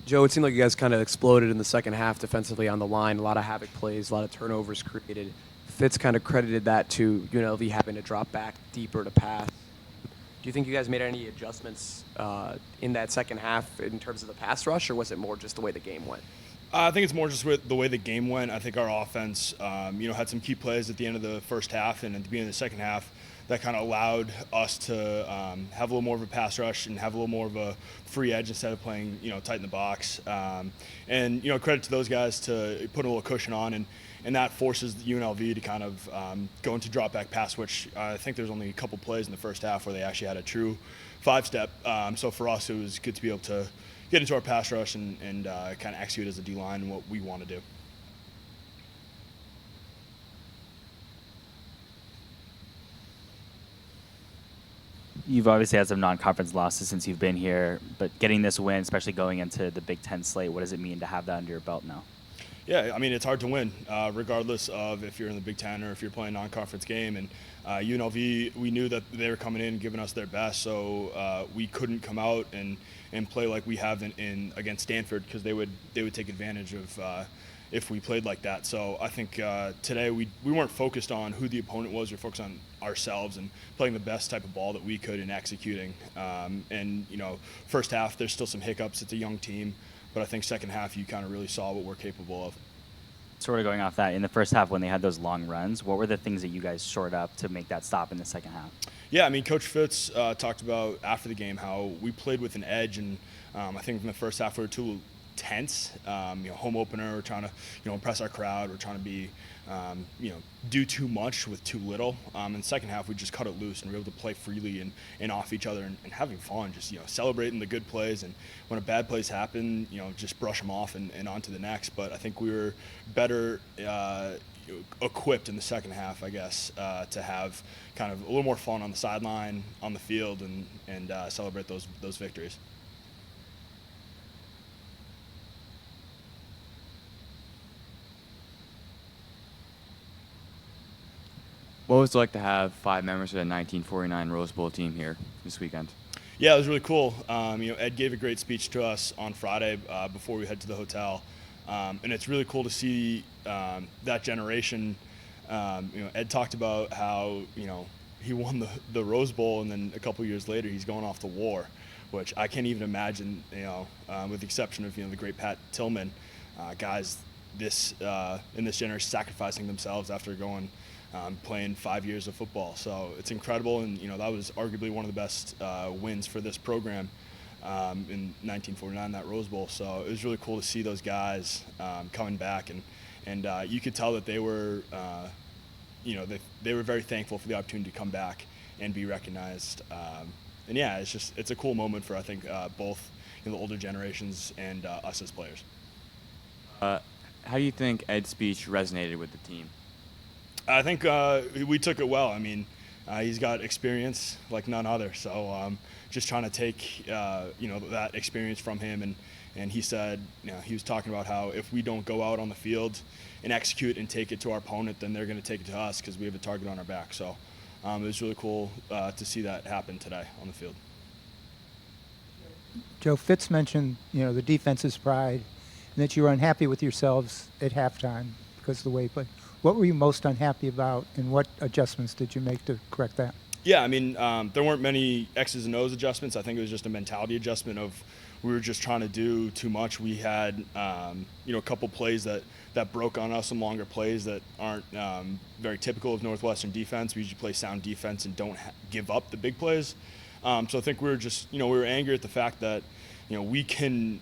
Joe, it seemed like you guys kind of exploded in the second half defensively on the line. A lot of havoc plays, a lot of turnovers created. Fitz kind of credited that to UNLV having to drop back deeper to pass. Do you think you guys made any adjustments in that second half in terms of the pass rush, or was it more just the way the game went? I think it's more just with the way the game went. I think our offense, had some key plays at the end of the first half and at the beginning of the second half that kind of allowed us to have a little more of a pass rush and have a little more of a free edge instead of playing, tight in the box. Credit to those guys to put a little cushion on, and that forces the UNLV to kind of go into drop back pass, which I think there's only a couple plays in the first half where they actually had a true five-step. So for us, it was good to be able to get into our pass rush and kind of execute as a D-line and what we want to do. You've obviously had some non-conference losses since you've been here, but getting this win, especially going into the Big Ten slate, what does it mean to have that under your belt now? Yeah, I mean, it's hard to win, regardless of if you're in the Big Ten or if you're playing a non-conference game. And UNLV, we knew that they were coming in and giving us their best, so we couldn't come out and play like we have in against Stanford, because they would take advantage of if we played like that. So I think today we weren't focused on who the opponent was. We were focused on ourselves and playing the best type of ball that we could and executing. First half, there's still some hiccups. It's a young team. But I think second half, you kind of really saw what we're capable of. Sort of going off that, in the first half when they had those long runs, what were the things that you guys shored up to make that stop in the second half? Yeah, I mean, Coach Fitz talked about after the game how we played with an edge, and I think in the first half we were too tense. Home opener, we're trying to impress our crowd. We're trying to be do too much with too little. In the second half, we just cut it loose and we were able to play freely and off each other and having fun, just celebrating the good plays. And when a bad plays happen, just brush them off and on to the next. But I think we were better equipped in the second half, I guess, to have kind of a little more fun on the sideline, on the field, and celebrate those victories. What was it like to have 5 members of the 1949 Rose Bowl team here this weekend? Yeah, it was really cool. Ed gave a great speech to us on Friday before we head to the hotel, and it's really cool to see that generation. Ed talked about how he won the Rose Bowl, and then a couple years later he's going off to war, which I can't even imagine. With the exception of the great Pat Tillman, guys in this generation sacrificing themselves after going. Playing 5 years of football. So it's incredible, and that was arguably one of the best wins for this program in 1949, that Rose Bowl. So it was really cool to see those guys coming back, and you could tell that they were they were very thankful for the opportunity to come back and be recognized. And yeah, it's a cool moment for, I think, both the older generations and us as players. How do you think Ed's speech resonated with the team? I think we took it well. I mean, he's got experience like none other. So just trying to take that experience from him, and he said he was talking about how if we don't go out on the field and execute and take it to our opponent, then they're going to take it to us because we have a target on our back. So it was really cool to see that happen today on the field. Joe, Fitz mentioned the defense's pride and that you were unhappy with yourselves at halftime because of the way you played. What were you most unhappy about, and what adjustments did you make to correct that? Yeah, I mean, there weren't many X's and O's adjustments. I think it was just a mentality adjustment of we were just trying to do too much. We had, a couple plays that broke on us, some longer plays that aren't very typical of Northwestern defense. We usually play sound defense and don't give up the big plays. So I think we were just, we were angry at the fact that, we can,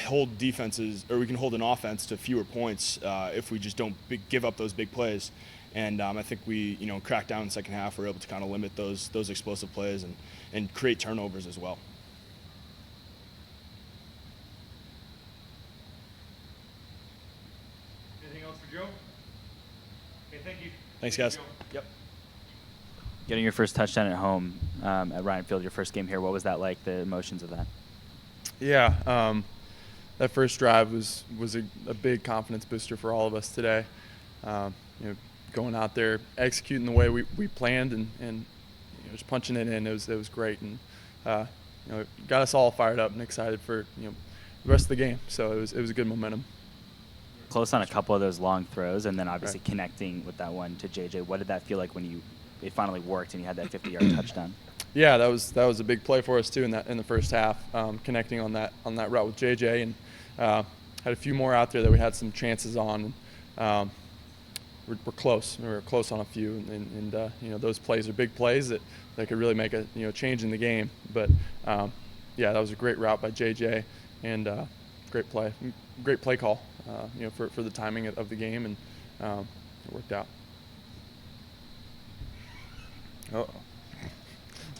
hold defenses, or we can hold an offense to fewer points if we just don't give up those big plays. And I think we, cracked down in the second half. We're able to kind of limit those explosive plays and create turnovers as well. Anything else for Joe? Okay, thank you. Thanks, guys. Yep. Getting your first touchdown at home at Ryan Field, your first game here, what was that like, the emotions of that? Yeah, that first drive was a big confidence booster for all of us today. Going out there, executing the way we planned, and just punching it in. It was great, and it got us all fired up and excited for the rest of the game. So it was a good momentum. Close on a couple of those long throws, and then obviously connecting with that one to JJ. What did that feel like when it finally worked and you had that 50-yard touchdown? Yeah, that was a big play for us too in the first half, connecting on that route with JJ, and had a few more out there that we had some chances on. We're close. We were close on a few, and those plays are big plays that could really make a change in the game. But yeah, that was a great route by JJ, and great play call, for the timing of the game, and it worked out. Uh-oh.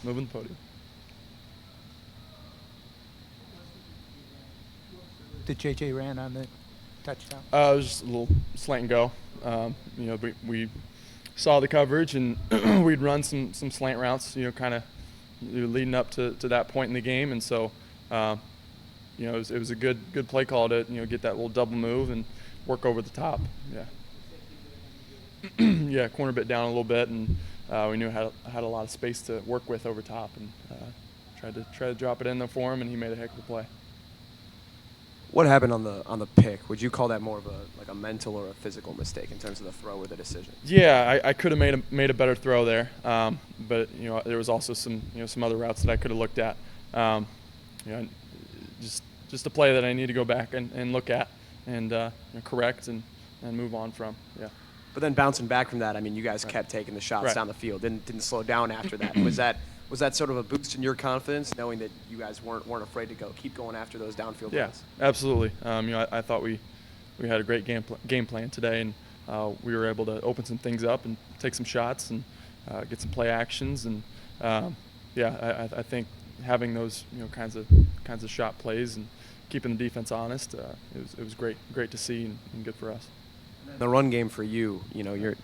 Moving the podium. Did JJ ran on the touchdown? It was just a little slant and go. We saw the coverage, and we'd run some slant routes, kind of leading up to that point in the game. And so, it was a good play call to, get that little double move and work over the top. Yeah. Yeah, corner bit down a little bit, and we knew I had a lot of space to work with over top, and tried to drop it in there for him, and he made a heck of a play. What happened on the pick? Would you call that more of a mental or a physical mistake in terms of the throw or the decision? Yeah, I could have made a better throw there, but there was also some other routes that I could have looked at. Just a play that I need to go back and look at and correct and move on from. Yeah. But then bouncing back from that, I mean, you guys kept taking the shots down the field. Didn't slow down after that. Was that sort of a boost in your confidence, knowing that you guys weren't afraid to keep going after those downfield Yeah, runs? absolutely. I thought we had a great game plan today, and we were able to open some things up and take some shots and get some play actions. And I think having those kinds of shot plays and keeping the defense honest, it was great to see and good for us. The run game for you, you're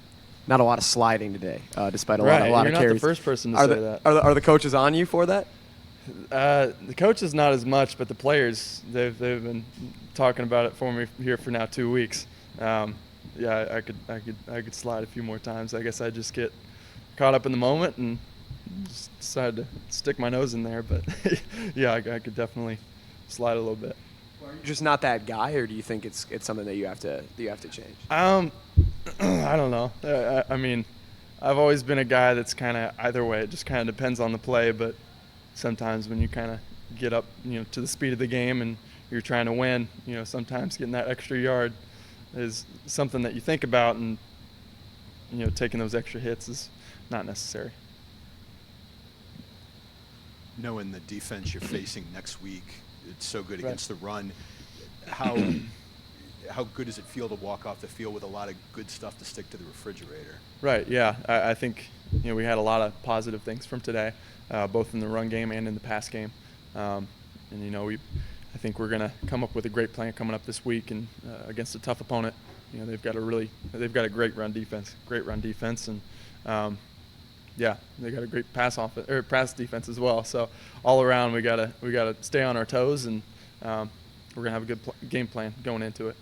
not a lot of sliding today, despite a lot You're of not carries. the first person to say that. Are the coaches on you for that? The coaches not as much, but the players they've been talking about it for me here for now 2 weeks. I could slide a few more times. I guess I just get caught up in the moment and just decided to stick my nose in there. But yeah, I could definitely slide a little bit. Are you just not that guy, or do you think it's something that you have to change? I don't know. I mean, I've always been a guy that's kind of either way. It just kind of depends on the play, but sometimes when you kind of get up, to the speed of the game and you're trying to win, sometimes getting that extra yard is something that you think about, and taking those extra hits is not necessary. Knowing the defense you're facing next week, it's so good against the run. How good does it feel to walk off the field with a lot of good stuff to stick to the refrigerator? Right. Yeah. I think we had a lot of positive things from today, both in the run game and in the pass game. I think we're going to come up with a great plan coming up this week and against a tough opponent. They've got a great run defense, and they got a great pass defense as well. So all around, we gotta stay on our toes, and we're gonna have a good game plan going into it.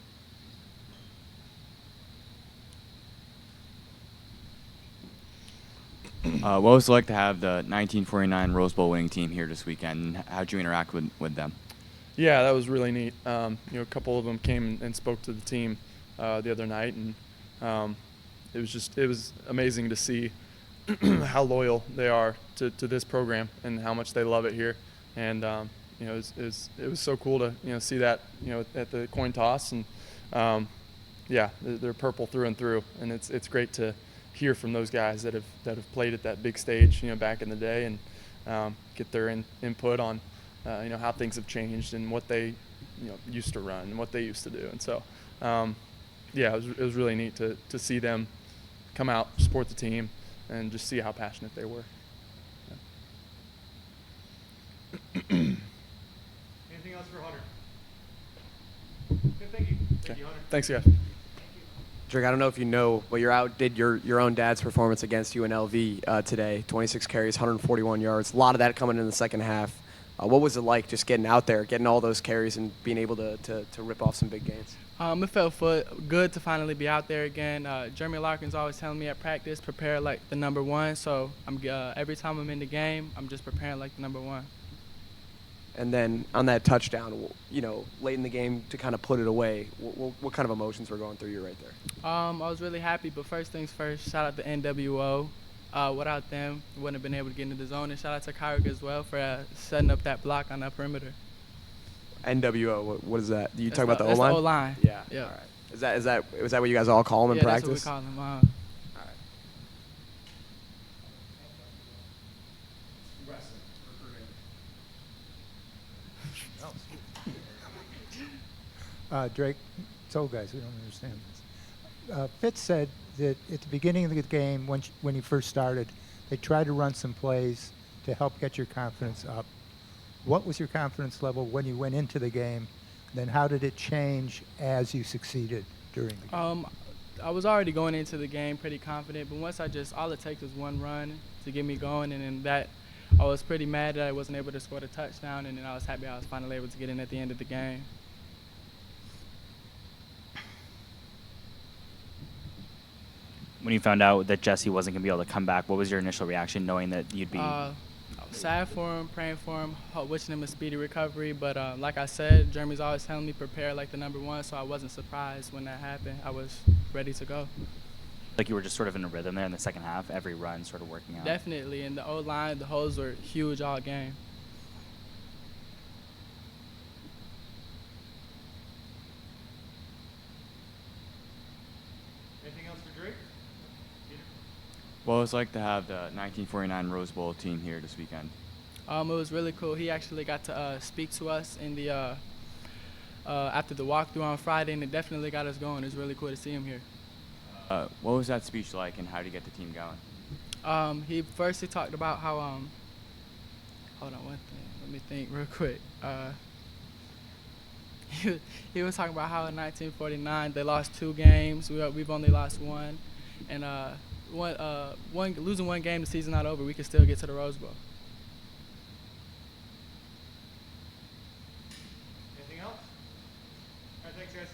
What was it like to have the 1949 Rose Bowl winning team here this weekend, and how'd you interact with them? Yeah, that was really neat. A couple of them came and spoke to the team the other night, and it was amazing to see how loyal they are to this program and how much they love it here. And it was so cool to see that at the coin toss, and they're purple through and through, and it's great to hear from those guys that have played at that big stage back in the day, and get their input on how things have changed and what they used to run and what they used to do. And so it was really neat to see them come out, support the team, and just see how passionate they were. Anything else for Hunter? Good, thank you. Thank you, Hunter. Thanks, guys. Drake, I don't know if you know, but you're outdid your own dad's performance against UNLV today. 26 carries, 141 yards. A lot of that coming in the second half. What was it like just getting out there, getting all those carries, and being able to rip off some big gains? It felt good to finally be out there again. Jeremy Larkin's always telling me at practice, prepare like the number one. So every time I'm in the game, I'm just preparing like the number one. And then on that touchdown, late in the game to kind of put it away, what kind of emotions were going through you right there? I was really happy, but first things first, shout out to NWO. Without them, we wouldn't have been able to get into the zone. And shout out to Kyrick as well for setting up that block on that perimeter. NWO, what is that? You talk about the That's O-line? the O-line. Yeah. Yeah. All right. Is that what you guys all call them in Yeah, practice? that's what we call them. All right. Drake, it's old guys, we don't understand this. Fitz said that at the beginning of the game, when he first started, they tried to run some plays to help get your confidence up. What was your confidence level when you went into the game? Then how did it change as you succeeded during the game? I was already going into the game pretty confident, but once all it takes was one run to get me going, and then that I was pretty mad that I wasn't able to score the touchdown, and then I was happy I was finally able to get in at the end of the game. When you found out that Jesse wasn't going to be able to come back, what was your initial reaction knowing that you'd be? I was sad for him, praying for him, wishing him a speedy recovery. But like I said, Jeremy's always telling me prepare like the number one, so I wasn't surprised when that happened. I was ready to go. Like you were just sort of in a rhythm there in the second half, every run sort of working out. Definitely, and the O-line, the holes were huge all game. Anything else for Drake? Peter? What was it like to have the 1949 Rose Bowl team here this weekend? It was really cool. He actually got to speak to us in the after the walkthrough on Friday, and it definitely got us going. It was really cool to see him here. What was that speech like, and how did you get the team going? He talked about how hold on one thing. Let me think real quick. He was talking about how in 1949 they lost 2 games. We've only lost 1, and losing 1 game, the season not over. We can still get to the Rose Bowl. Anything else? All right, thanks, guys.